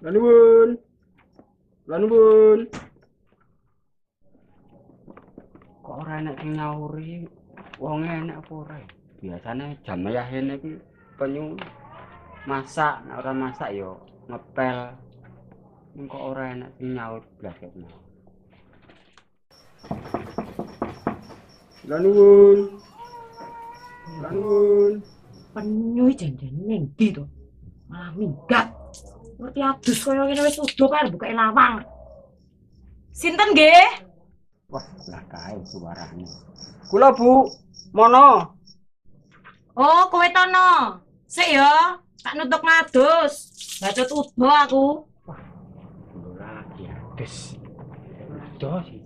Lanubun, lanubun. Kok ora enak sing nyauri? Wong enak apa ora? Biasane jam yahene iki penyu masak, nek ora masak yo ngepel. Kok ora enak sing nyaur blas kok. Lanubun, lanubun. Penyu janjane ning ndi to? Malah minggat. Ngerti adus koyo ngene wis udo kan buka lawang. Sinten nggih? Wah, lah kae suarane. Kula Bu, mono. Oh, kowe tono. Sik ya, tak nutuk ngadus. Bacot udo aku. Wah, lagi adus. Aduh sih.